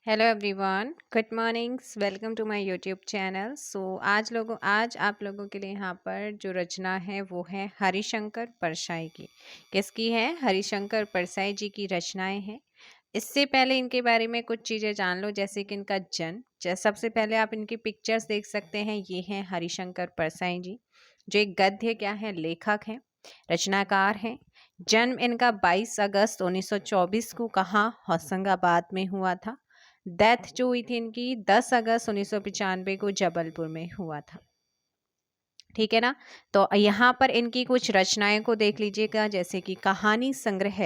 Hello everyone, good mornings, welcome to my YouTube channel. आज आप लोगों के लिए यहाँ पर जो रचना है वो है हरिशंकर परसाई की। किसकी है? हरिशंकर परसाई जी की रचनाएं हैं। इससे पहले इनके बारे में कुछ चीज़ें जान लो, जैसे कि इनका जन्म। सबसे पहले आप इनकी पिक्चर्स देख सकते हैं। ये हैं हरिशंकर परसाई जी, जो एक गद्य क्या है, लेखक हैं, रचनाकार हैं। जन्म इनका 22 अगस्त 1924 को कहाँ, होशंगाबाद में हुआ था। डेथ जो हुई थी इनकी 10 अगस्त 1995 को जबलपुर में हुआ था। ठीक है ना। तो यहाँ पर इनकी कुछ रचनाएं को देख लीजिएगा, जैसे कि कहानी संग्रह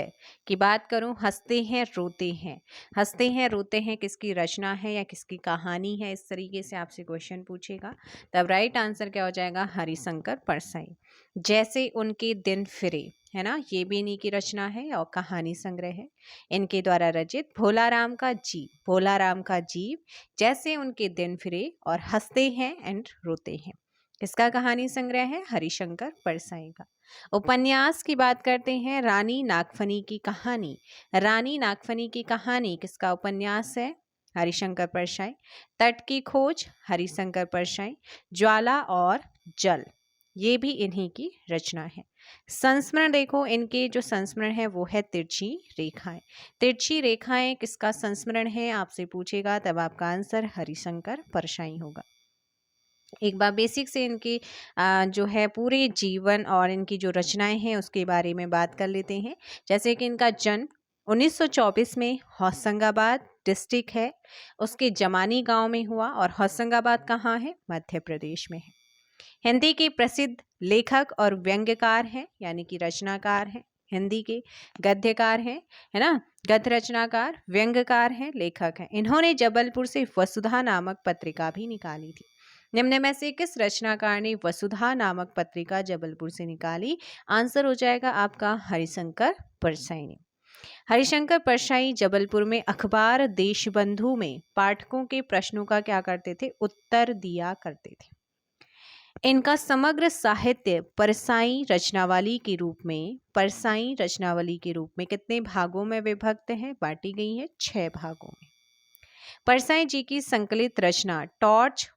की बात करूं, हंसते हैं रोते हैं। हंसते हैं रोते हैं किसकी रचना है या किसकी कहानी है, इस तरीके से आपसे क्वेश्चन पूछेगा। तब राइट आंसर क्या हो जाएगा? हरिशंकर परसाई। जैसे उनके दिन फिरे, है ना, ये भी इन्हीं की रचना है और कहानी संग्रह है इनके द्वारा रचित। भोला राम का जीव, जैसे उनके दिन फिरे और हंसते हैं एंड रोते हैं, किसका कहानी संग्रह है? हरिशंकर परसाई का। उपन्यास की बात करते हैं, रानी नागफनी की कहानी। रानी नागफनी की कहानी किसका उपन्यास है? हरिशंकर परसाई। तट की खोज, हरिशंकर परसाई। ज्वाला और जल, ये भी इन्हीं की रचना है। संस्मरण देखो, इनके जो संस्मरण है वो है तिरछी रेखाएं। तिरछी रेखाएं किसका संस्मरण है आपसे पूछेगा, तब आपका आंसर हरिशंकर परसाई होगा। एक बार बेसिक से इनकी जो है पूरे जीवन और इनकी जो रचनाएं हैं उसके बारे में बात कर लेते हैं। जैसे कि इनका जन्म 1924 में होशंगाबाद डिस्ट्रिक्ट है उसके जमानी गांव में हुआ, और होशंगाबाद कहाँ है? मध्य प्रदेश में है। हिंदी के प्रसिद्ध लेखक और व्यंग्यकार हैं, यानी कि रचनाकार हैं। हिंदी के गद्यकार हैं, है ना, गद्य रचनाकार, व्यंग्यकार हैं, लेखक हैं। इन्होंने जबलपुर से वसुधा नामक पत्रिका भी निकाली थी। निम्न में से किस रचनाकार ने वसुधा नामक पत्रिका जबलपुर से निकाली? आंसर हो जाएगा आपका हरिशंकर परसाई ने। हरिशंकर परसाई जबलपुर में अखबार देशबंधु में पाठकों के प्रश्नों का क्या करते थे? उत्तर दिया करते थे। इनका समग्र साहित्य परसाई रचनावली के रूप में कितने भागों में विभक्त है? बांटी गई है 6 भागों में। परसाई जी की संकलित रचना टॉर्च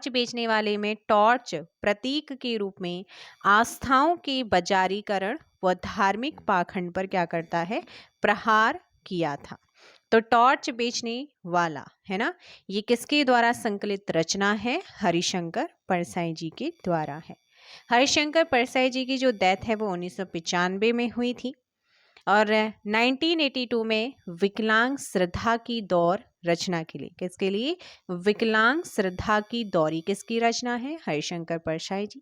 बेचने वाले में टॉर्च प्रतीक के रूप में आस्थाओं के बाजारीकरण व धार्मिक पाखंड पर क्या करता है? प्रहार किया था। तो टॉर्च बेचने वाला, है ना, ये किसके द्वारा संकलित रचना है? हरिशंकर परसाई जी के द्वारा है। हरिशंकर परसाई जी की जो डेथ है वो 1995 में हुई थी, और 1982 में विकलांग श्रद्धा की दौर रचना के लिए, किसके लिए? विकलांग श्रद्धा की दौरी किसकी रचना है? हरिशंकर परसाई जी।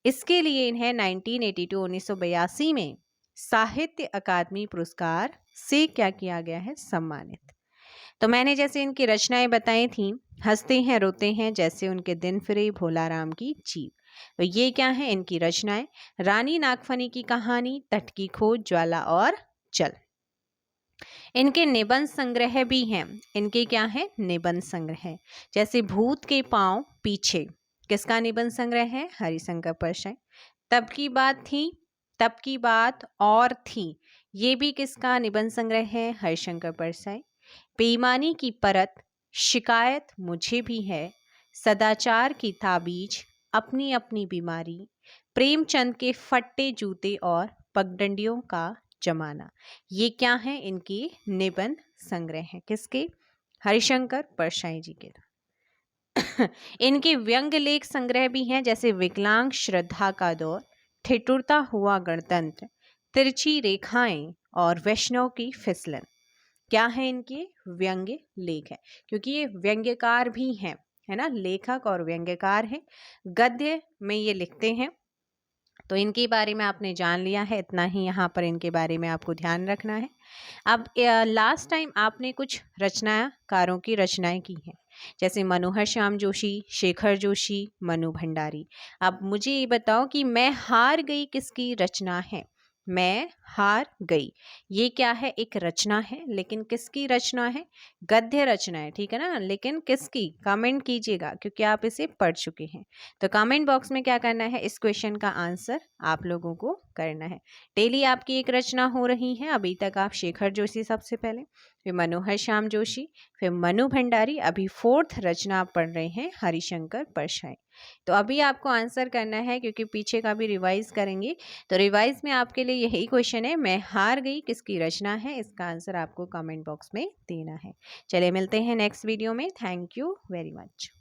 इसके लिए इन्हें 1982 में साहित्य अकादमी पुरस्कार से क्या किया गया है? सम्मानित। तो मैंने जैसे इनकी रचनाएं बताई थी, हंसते हैं रोते हैं, जैसे उनके दिन फिरे, भोला राम की जीव, तो ये क्या है इनकी रचनाएं? रानी नागफनी की कहानी, तट की खोज, ज्वाला और जल। इनके निबंध संग्रह भी हैं। इनके क्या है? निबंध संग्रह। जैसे भूत के पांव पीछे, किसका निबंध संग्रह है? हरिशंकर परसाई। तब की बात थी, तब की बात और थी, ये भी किसका निबंध संग्रह है? हरिशंकर परसाई। बेईमानी की परत, शिकायत मुझे भी है, सदाचार की ताबीज, अपनी अपनी बीमारी, प्रेमचंद के फट्टे जूते और पगडंडियों का जमाना, ये क्या है? इनकी निबंध संग्रह है। किसके? हरिशंकर परसाई जी के। इनके व्यंग लेख संग्रह भी हैं, जैसे विकलांग श्रद्धा का दौर, ठिठुरता हुआ गणतंत्र, तिरछी रेखाएं और वैष्णव की फिसलन, क्या है? इनके व्यंग्य लेख है, क्योंकि ये व्यंग्यकार भी हैं, है ना, लेखक और व्यंग्यकार हैं, गद्य में ये लिखते हैं। तो इनके बारे में आपने जान लिया है, इतना ही यहाँ पर इनके बारे में आपको ध्यान रखना है। अब लास्ट टाइम आपने कुछ रचनाकारों की रचनाएं की हैं, जैसे मनोहर श्याम जोशी, शेखर जोशी, मनु भंडारी। अब मुझे ये बताओ कि मैं हार गई किसकी रचना है? मैं हार गई। ये क्या है? एक रचना है, लेकिन किसकी रचना है? गद्य रचना है, ठीक है ना। लेकिन किसकी? कमेंट कीजिएगा क्योंकि आप इसे पढ़ चुके हैं। तो कमेंट बॉक्स में क्या करना है? इस क्वेश्चन का आंसर आप लोगों को करना है। डेली आपकी एक रचना हो रही है। अभी तक आप शेखर जोशी सबसे पहले, फिर मनोहर श्याम जोशी, फिर मनु भंडारी, अभी 4th रचना आप पढ़ रहे हैं हरिशंकर परशाई। तो अभी आपको आंसर करना है क्योंकि पीछे का भी रिवाइज करेंगे। तो रिवाइज में आपके लिए यही क्वेश्चन है, मैं हार गई किसकी रचना है? इसका आंसर आपको कमेंट बॉक्स में देना है। चलिए मिलते हैं नेक्स्ट वीडियो में। Thank you very much.